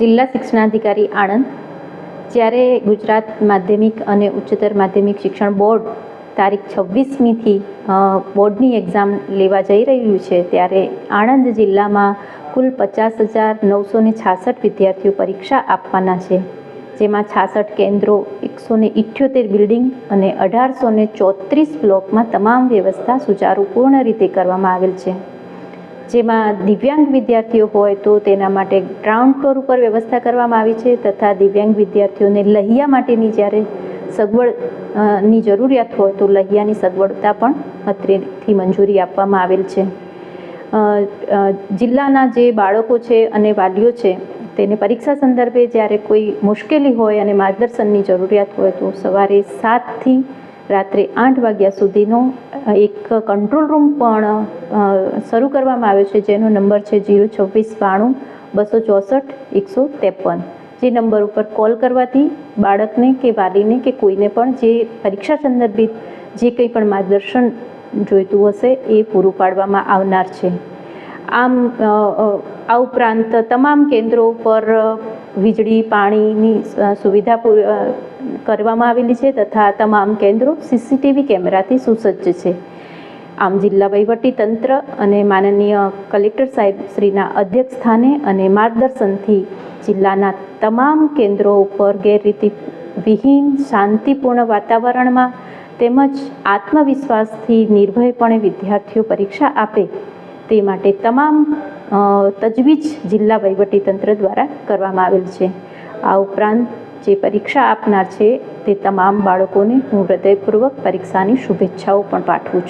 જિલ્લા શિક્ષણાધિકારી આણંદ જ્યારે ગુજરાત માધ્યમિક અને ઉચ્ચતર માધ્યમિક શિક્ષણ બોર્ડ તારીખ 26મીથી બોર્ડની એક્ઝામ લેવા જઈ રહ્યું છે, ત્યારે આણંદ જિલ્લામાં કુલ 50,966 વિદ્યાર્થીઓ પરીક્ષા આપવાના છે, જેમાં 66 કેન્દ્રો, 178 બિલ્ડિંગ અને 1834 બ્લોકમાં તમામ વ્યવસ્થા સુચારુપૂર્ણ રીતે કરવામાં આવેલ છે. જેમાં દિવ્યાંગ વિદ્યાર્થીઓ હોય તો તેના માટે ગ્રાઉન્ડ ફ્લોર ઉપર વ્યવસ્થા કરવામાં આવી છે, તથા દિવ્યાંગ વિદ્યાર્થીઓને લહિયા માટેની જ્યારે સગવડની જરૂરિયાત હોય તો લહિયાની સગવડતા પણ અત્રેથી મંજૂરી આપવામાં આવેલ છે. જિલ્લાના જે બાળકો છે અને વાલીઓ છે તેને પરીક્ષા સંદર્ભે જ્યારે કોઈ મુશ્કેલી હોય અને માર્ગદર્શનની જરૂરિયાત હોય તો સવારે 7થી રાત્રે 8 વાગ્યા સુધીનો એક કંટ્રોલ રૂમ પણ શરૂ કરવામાં આવ્યો છે, જેનો નંબર છે 0269264 153. જે નંબર ઉપર કોલ કરવાથી બાળકને કે વાલીને કે કોઈને પણ જે પરીક્ષા સંદર્ભિત જે કંઈ પણ માર્ગદર્શન જોઈતું હશે એ પૂરું પાડવામાં આવનાર છે. આમ આ ઉપરાંત તમામ કેન્દ્રો પર વીજળી પાણીની સુવિધા કરવામાં આવેલી છે, તથા તમામ કેન્દ્રો સીસીટીવી કેમેરાથી સુસજ્જ છે. આમ જિલ્લા વહીવટી તંત્ર અને માનનીય કલેક્ટર સાહેબ શ્રીના અધ્યક્ષ સ્થાને અને માર્ગદર્શનથી જિલ્લાના તમામ કેન્દ્રો ઉપર ગેરરીતિ વિહીન શાંતિપૂર્ણ વાતાવરણમાં તેમજ આત્મવિશ્વાસથી નિર્ભયપણે વિદ્યાર્થીઓ પરીક્ષા આપે તે માટે તમામ તજવીજ જિલ્લા વહીવટી તંત્ર દ્વારા કરવામાં આવેલ છે. આ ઉપરાંત જે પરીક્ષા આપનાર છે તે તમામ બાળકોને હું હૃદયપૂર્વક પરીક્ષાની શુભેચ્છાઓ પણ પાઠવું છું.